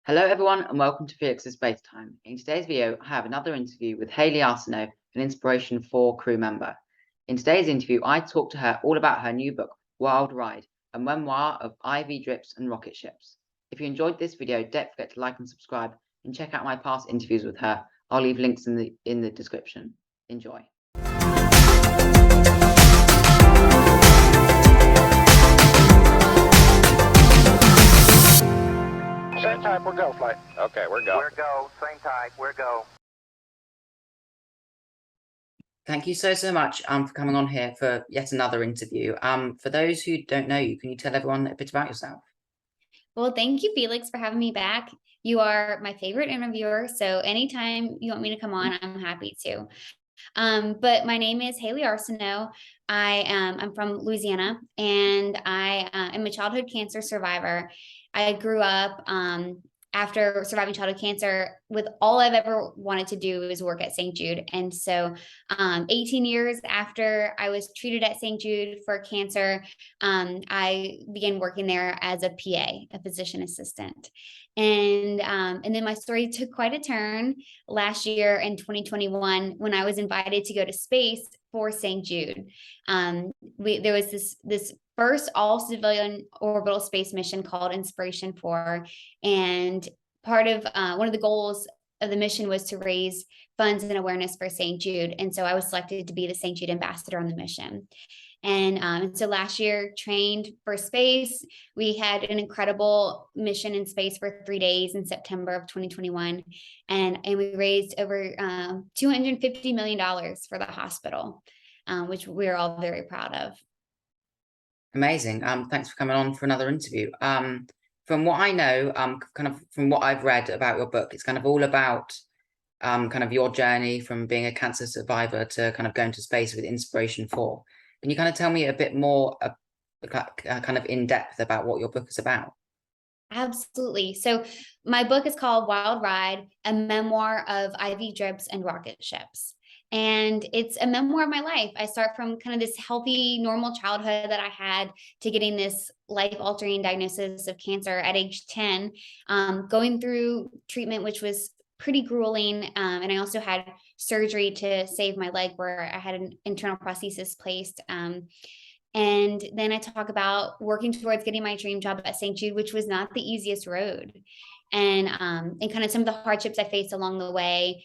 Hello everyone and welcome to Felix's Space Time. In today's video, I have another interview with Hayley Arceneaux, an Inspiration 4 crew member. In today's interview, I talked to her all about her new book, Wild Ride, a memoir of IV drips and rocket ships. If you enjoyed this video, don't forget to like and subscribe and check out my past interviews with her. I'll leave links in the description. Enjoy. Same type, we're go, flight. Okay, we're go. We're go, same type, we're go. Thank you so much for coming on here for yet another interview. For those who don't know you, can you tell everyone a bit about yourself? Well, thank you, Felix, for having me back. You are my favorite interviewer, so anytime you want me to come on, I'm happy to. But my name is Hayley Arceneaux. I'm from Louisiana, and I am a childhood cancer survivor. I grew up after surviving childhood cancer with all I've ever wanted to do is work at St. Jude. And so 18 years after I was treated at St. Jude for cancer, I began working there as a PA, a physician assistant. And then my story took quite a turn last year in 2021 when I was invited to go to space for St. Jude. There was this first all-civilian orbital space mission called Inspiration 4, and part of one of the goals of the mission was to raise funds and awareness for St. Jude, and so I was selected to be the St. Jude ambassador on the mission. And so last year, trained for space. We had an incredible mission in space for 3 days in September of 2021, and we raised over $250 million for the hospital, which we're all very proud of. Amazing. Thanks for coming on for another interview. From what I know, kind of from what I've read about your book, it's kind of all about kind of your journey from being a cancer survivor to kind of going to space with Inspiration 4. Can you kind of tell me a bit more kind of in depth about what your book is about? Absolutely. So my book is called Wild Ride, a memoir of IV drips and rocket ships. And it's a memoir of my life. I start from kind of this healthy, normal childhood that I had to getting this life-altering diagnosis of cancer at age 10, going through treatment, which was pretty grueling. And I also had surgery to save my leg where I had an internal prosthesis placed. And then I talk about working towards getting my dream job at St. Jude, which was not the easiest road. And kind of some of the hardships I faced along the way,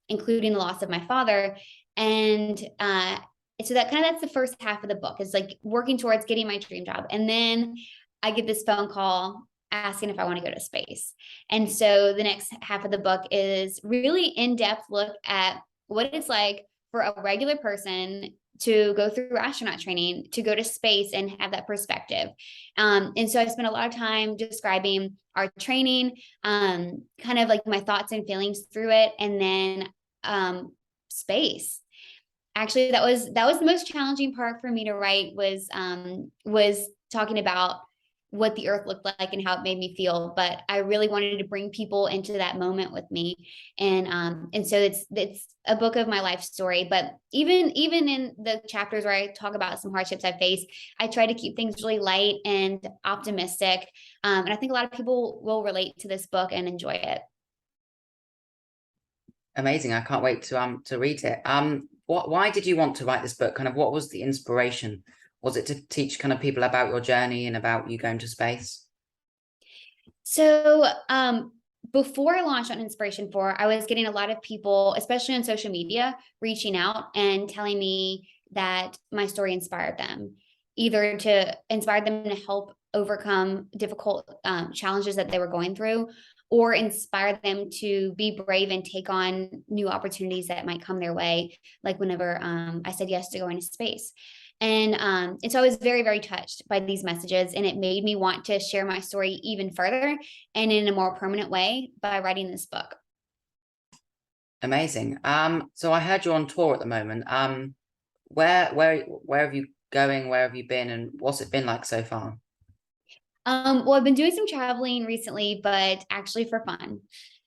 including the loss of my father. And so that's the first half of the book, is like working towards getting my dream job. And then I get this phone call asking if I want to go to space. And so the next half of the book is really in-depth look at what it's like for a regular person to go through astronaut training, to go to space and have that perspective. And so I spent a lot of time describing our training, kind of like my thoughts and feelings through it. And then space. Actually, that was the most challenging part for me to write, was talking about what the earth looked like and how it made me feel. But I really wanted to bring people into that moment with me. And so it's a book of my life story. But even in the chapters where I talk about some hardships I faced, I try to keep things really light and optimistic. And I think a lot of people will relate to this book and enjoy it. Amazing. I can't wait to read it. Why did you want to write this book? Kind of what was the inspiration? Was it to teach kind of people about your journey and about you going to space? So before I launched on Inspiration 4, I was getting a lot of people, especially on social media, reaching out and telling me that my story inspired them, either to inspire them to help overcome difficult challenges that they were going through, or inspire them to be brave and take on new opportunities that might come their way, like whenever I said yes to going to space. And so I was very, very touched by these messages, and it made me want to share my story even further and in a more permanent way by writing this book. Amazing. So I heard you're on tour at the moment. Where have you going? Where have you been, and what's it been like so far? Well, I've been doing some traveling recently, but actually for fun.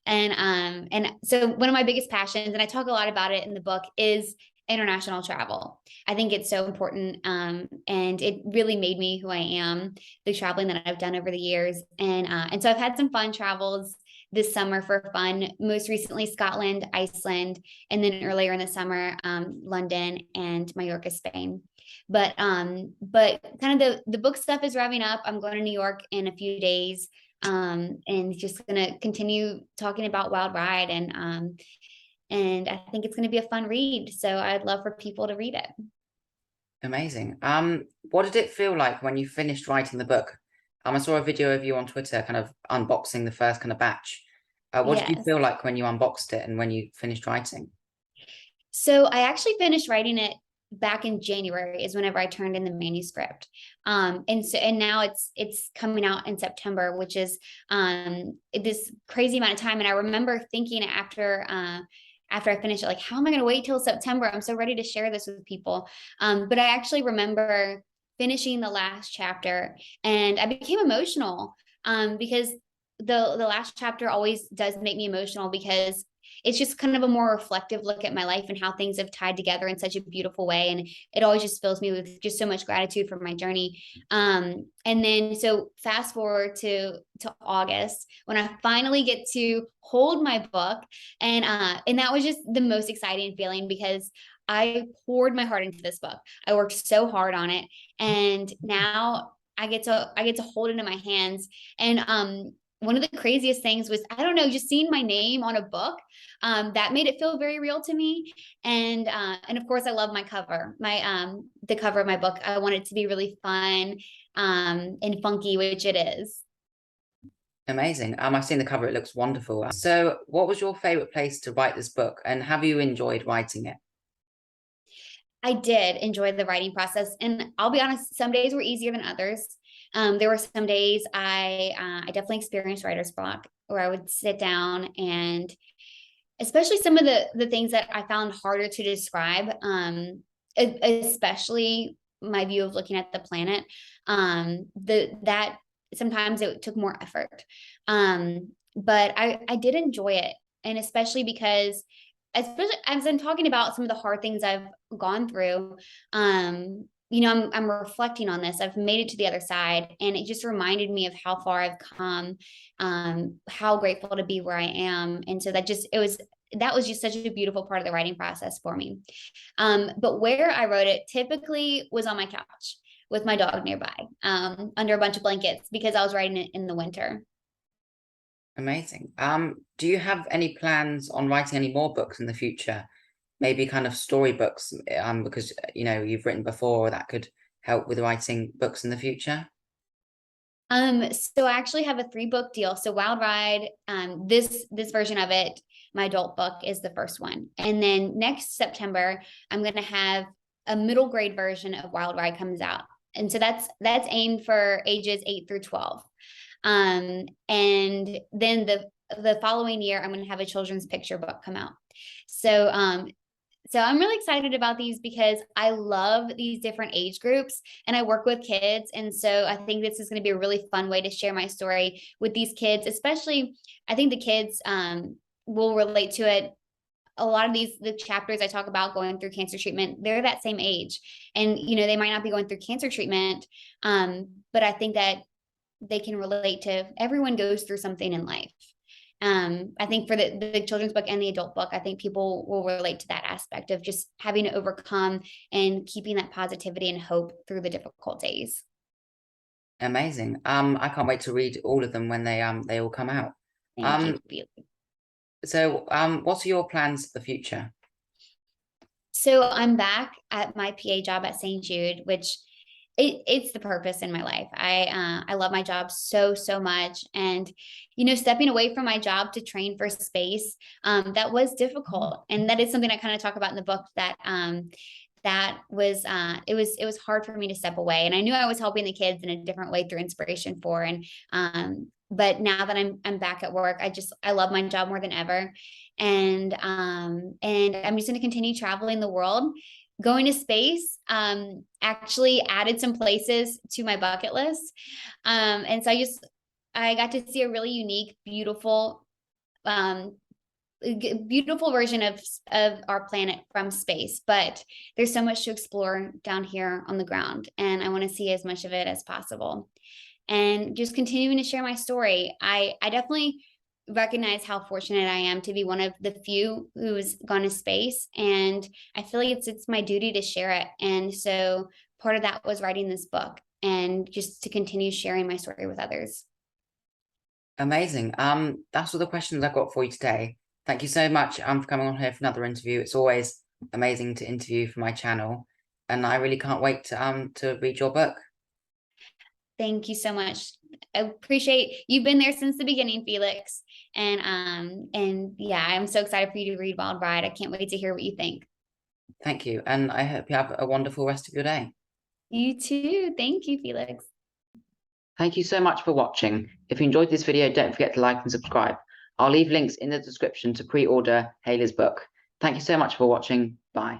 And so one of my biggest passions, and I talk a lot about it in the book, is international travel. I think it's so important. And it really made me who I am, the traveling that I've done over the years. And so I've had some fun travels this summer for fun, most recently Scotland, Iceland, and then earlier in the summer, London and Mallorca, Spain. But kind of the book stuff is wrapping up. I'm going to New York in a few days, and just gonna continue talking about Wild Ride, and I think it's going to be a fun read. So I'd love for people to read it. Amazing. What did it feel like when you finished writing the book? I saw a video of you on Twitter kind of unboxing the first kind of batch. What did you Yes. feel like when you unboxed it and when you finished writing? So I actually finished writing it back in January is whenever I turned in the manuscript. And now it's coming out in September, which is this crazy amount of time. And I remember thinking after I finished it, like, how am I going to wait till September? I'm so ready to share this with people. But I actually remember finishing the last chapter, and I became emotional because the last chapter always does make me emotional, because it's just kind of a more reflective look at my life and how things have tied together in such a beautiful way. And it always just fills me with just so much gratitude for my journey. And then, so fast forward to August, when I finally get to hold my book. And that was just the most exciting feeling, because I poured my heart into this book. I worked so hard on it. And now I get to hold it in my hands. And one of the craziest things was, I don't know, just seeing my name on a book, that made it feel very real to me. And of course, I love my cover, the cover of my book. I want it to be really fun and funky, which it is. Amazing. I've seen the cover. It looks wonderful. So what was your favorite place to write this book, and have you enjoyed writing it? I did enjoy the writing process, and I'll be honest, some days were easier than others. There were some days I definitely experienced writer's block, where I would sit down, and especially some of the things that I found harder to describe, especially my view of looking at the planet, that sometimes it took more effort. But I did enjoy it, and especially because, especially as I'm talking about some of the hard things I've gone through, I'm reflecting on this. I've made it to the other side, and it just reminded me of how far I've come, how grateful to be where I am. And so that was just such a beautiful part of the writing process for me. But where I wrote it typically was on my couch with my dog nearby, under a bunch of blankets, because I was writing it in the winter. Amazing. Do you have any plans on writing any more books in the future? Maybe kind of storybooks, because you've written before that could help with writing books in the future. So I actually have a 3-book deal. So Wild Ride, this version of it, my adult book, is the first one. And then next September, I'm going to have a middle grade version of Wild Ride comes out. And so that's aimed for ages 8 through 12. And then the following year, I'm going to have a children's picture book come out. So I'm really excited about these, because I love these different age groups, and I work with kids. And so I think this is going to be a really fun way to share my story with these kids, especially I think the kids will relate to it. A lot of the chapters I talk about going through cancer treatment, they're that same age, and they might not be going through cancer treatment, but I think that they can relate to, everyone goes through something in life. I think for the children's book and the adult book, I think people will relate to that aspect of just having to overcome and keeping that positivity and hope through the difficult days. Amazing. I can't wait to read all of them when they all come out. Thank you. So what are your plans for the future? So I'm back at my PA job at St. Jude, which it's the purpose in my life. I love my job so much, and stepping away from my job to train for space, that was difficult, and that is something I kind of talk about in the book, that was it was hard for me to step away, and I knew I was helping the kids in a different way through Inspiration 4, and but now that I'm back at work, I love my job more than ever, and I'm just going to continue traveling the world. Going to space actually added some places to my bucket list. And so I got to see a really unique, beautiful beautiful version of our planet from space, but there's so much to explore down here on the ground, and I want to see as much of it as possible. And just continuing to share my story. I definitely recognize how fortunate I am to be one of the few who's gone to space, and I feel like it's my duty to share it. And so part of that was writing this book, and just to continue sharing my story with others. Amazing. That's all the questions I've got for you today. Thank you so much for coming on here for another interview. It's always amazing to interview for my channel, and I really can't wait to read your book. Thank you so much. I appreciate you've been there since the beginning, Felix. And yeah, I'm so excited for you to read Wild Ride. I can't wait to hear what you think. Thank you, and I hope you have a wonderful rest of your day. You too. Thank you, Felix. Thank you so much for watching. If you enjoyed this video, don't forget to like and subscribe. I'll leave links in the description to pre-order Hayley's book. Thank you so much for watching. Bye.